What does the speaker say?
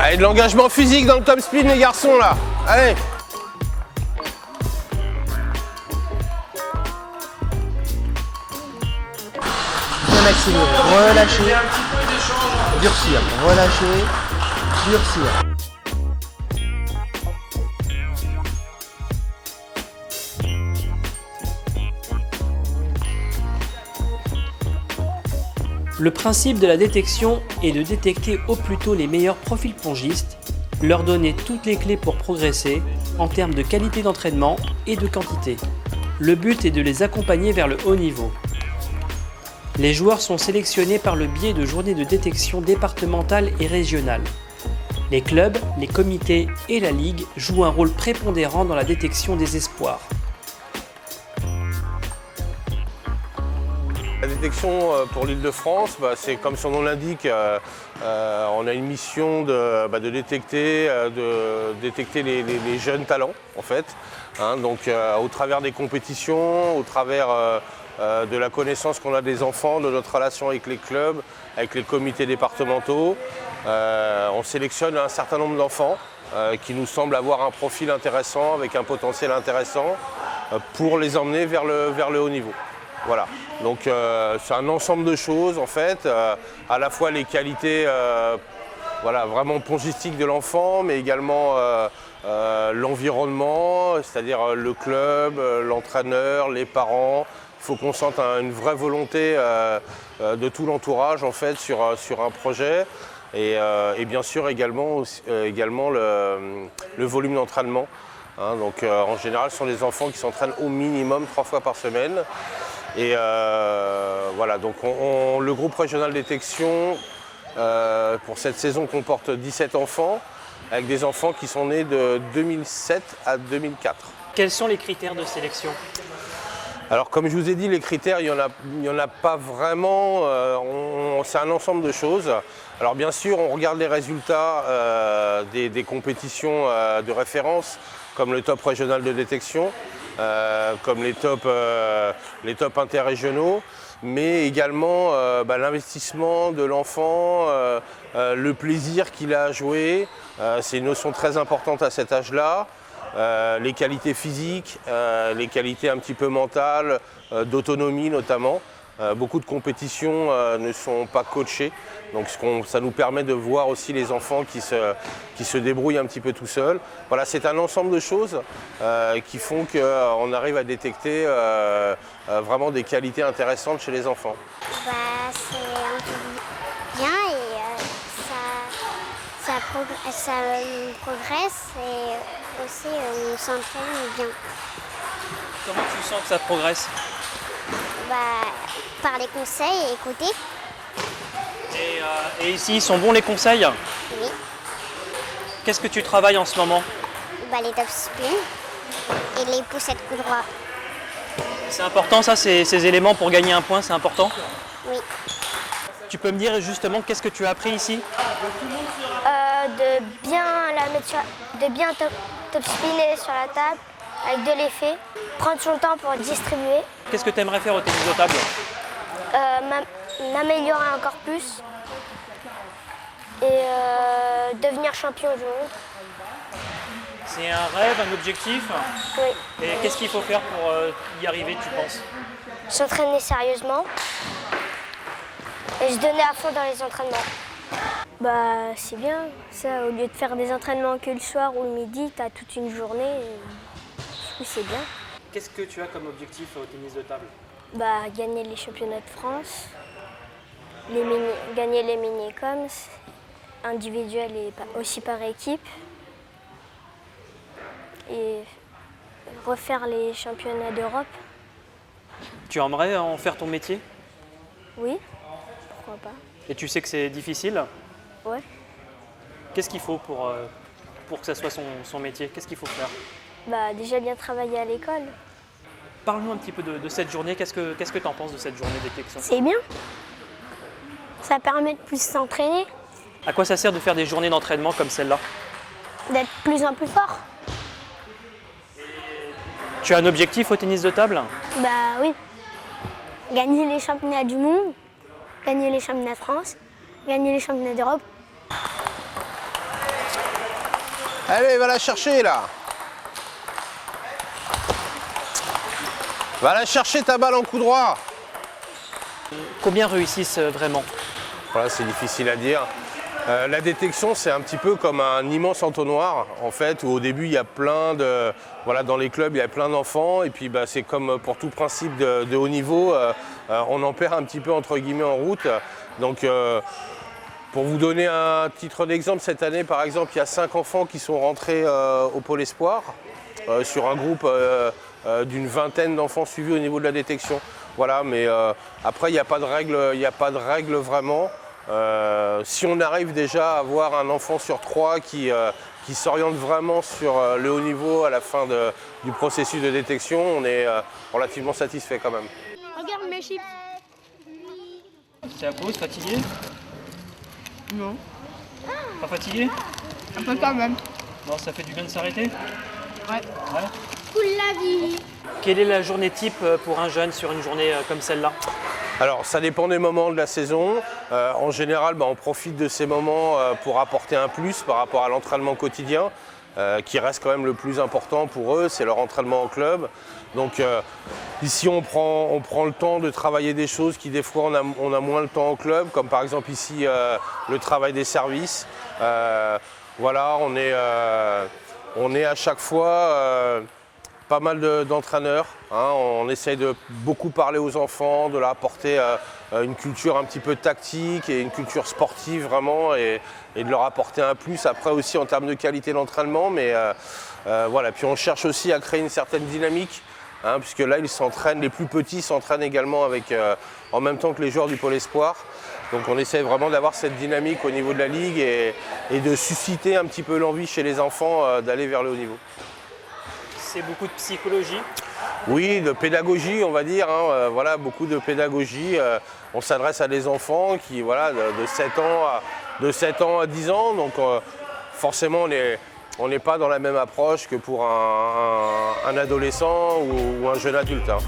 Allez, de l'engagement physique dans le top speed, les garçons, là. Allez. Bien accélérer, relâcher, durcir, relâcher, durcir. Le principe de la détection est de détecter au plus tôt les meilleurs profils pongistes, leur donner toutes les clés pour progresser en termes de qualité d'entraînement et de quantité. Le but est de les accompagner vers le haut niveau. Les joueurs sont sélectionnés par le biais de journées de détection départementales et régionales. Les clubs, les comités et la ligue jouent un rôle prépondérant dans la détection des espoirs. La détection pour l'Île-de-France, c'est comme son nom l'indique, on a une mission de détecter, les jeunes talents en fait. Donc au travers des compétitions, au travers de la connaissance qu'on a des enfants, de notre relation avec les clubs, avec les comités départementaux, on sélectionne un certain nombre d'enfants qui nous semblent avoir un profil intéressant, avec un potentiel intéressant, pour les emmener vers le haut niveau. Voilà, donc c'est un ensemble de choses en fait, à la fois les qualités vraiment pongistiques de l'enfant, mais également l'environnement, c'est-à-dire le club, l'entraîneur, les parents. Il faut qu'on sente une vraie volonté de tout l'entourage en fait sur un projet et bien sûr également le volume d'entraînement. Donc en général, ce sont des enfants qui s'entraînent au minimum 3 fois par semaine. Et voilà, donc le groupe régional détection pour cette saison comporte 17 enfants, avec des enfants qui sont nés de 2007 à 2004. Quels sont les critères de sélection ? Alors comme je vous ai dit, les critères, il n'y en a pas vraiment, c'est un ensemble de choses. Alors bien sûr, on regarde les résultats des compétitions de référence, comme le top régional de détection, comme les tops interrégionaux, mais également l'investissement de l'enfant, le plaisir qu'il a à jouer, c'est une notion très importante à cet âge-là, les qualités physiques, les qualités un petit peu mentales, d'autonomie notamment. Beaucoup de compétitions ne sont pas coachées, donc ça nous permet de voir aussi les enfants qui se débrouillent un petit peu tout seuls. Voilà, c'est un ensemble de choses qui font qu'on arrive à détecter vraiment des qualités intéressantes chez les enfants. C'est bien et ça progresse et aussi on s'entraîne bien. Comment tu sens que ça progresse ? Par les conseils et écouter. Et ici, ils sont bons les conseils ? Oui. Qu'est-ce que tu travailles en ce moment ? Les top spin et les poussettes coup droit. C'est important ça, ces éléments pour gagner un point, c'est important ? Oui. Tu peux me dire justement qu'est-ce que tu as appris ici ? De bien top spinner sur la table avec de l'effet, prendre son temps pour distribuer. Qu'est-ce que tu aimerais faire au tennis de table ? M'améliorer encore plus et devenir champion du monde. C'est un rêve, un objectif ? Oui. Et qu'est-ce qu'il faut faire pour y arriver, tu penses ? S'entraîner sérieusement et se donner à fond dans les entraînements. C'est bien, ça, au lieu de faire des entraînements que le soir ou le midi, tu as toute une journée. Et c'est bien. Qu'est-ce que tu as comme objectif au tennis de table ? Gagner les championnats de France, gagner les mini-coms, individuels et aussi par équipe. Et refaire les championnats d'Europe. Tu aimerais en faire ton métier ? Oui, pourquoi pas. Et tu sais que c'est difficile ? Ouais. Qu'est-ce qu'il faut pour que ça soit son métier ? Qu'est-ce qu'il faut faire ? Déjà bien travailler à l'école. Parle-nous un petit peu de cette journée. Qu'est-ce que tu en penses de cette journée de détection ? C'est bien. Ça permet de plus s'entraîner. À quoi ça sert de faire des journées d'entraînement comme celle-là ? D'être de plus en plus fort. Tu as un objectif au tennis de table ? Oui. Gagner les championnats du monde, gagner les championnats de France, gagner les championnats d'Europe. Allez, va la chercher là. Va la chercher ta balle en coup droit. Combien réussissent vraiment? Voilà, c'est difficile à dire. La détection, c'est un petit peu comme un immense entonnoir, en fait, où au début, il y a plein de... Voilà, dans les clubs, il y a plein d'enfants, et puis c'est comme pour tout principe de haut niveau, on en perd un petit peu, entre guillemets, en route. Donc, pour vous donner un titre d'exemple, cette année, par exemple, il y a 5 enfants qui sont rentrés au Pôle Espoir, sur un groupe d'une vingtaine d'enfants suivis au niveau de la détection. Voilà, mais après, il n'y a pas de règle vraiment. Si on arrive déjà à avoir un enfant sur 3 qui s'oriente vraiment sur le haut niveau à la fin du processus de détection, on est relativement satisfait quand même. Regarde mes chips. C'est à pause, fatigué? Non. Pas fatigué? Un peu quand même. Non, ça fait du bien de s'arrêter? Ouais. Ouais. La vie. Quelle est la journée type pour un jeune sur une journée comme celle-là? Alors, ça dépend des moments de la saison. En général, on profite de ces moments pour apporter un plus par rapport à l'entraînement quotidien, qui reste quand même le plus important pour eux, c'est leur entraînement en club. Donc ici, on prend le temps de travailler des choses qui, des fois, on a moins le temps en club, comme par exemple ici, le travail des services. Voilà, on est à chaque fois... pas mal d'entraîneurs, hein. On essaye de beaucoup parler aux enfants, de leur apporter une culture un petit peu tactique et une culture sportive vraiment, et de leur apporter un plus après aussi en termes de qualité d'entraînement. Mais voilà, puis on cherche aussi à créer une certaine dynamique, hein, puisque là ils s'entraînent, les plus petits s'entraînent également avec, en même temps que les joueurs du Pôle Espoir. Donc on essaie vraiment d'avoir cette dynamique au niveau de la ligue et de susciter un petit peu l'envie chez les enfants d'aller vers le haut niveau. C'est beaucoup de psychologie. Oui, de pédagogie, on va dire, hein, voilà, beaucoup de pédagogie. On s'adresse à des enfants qui, voilà, de 7 ans à 10 ans, donc forcément on n'est pas dans la même approche que pour un adolescent ou un jeune adulte, hein.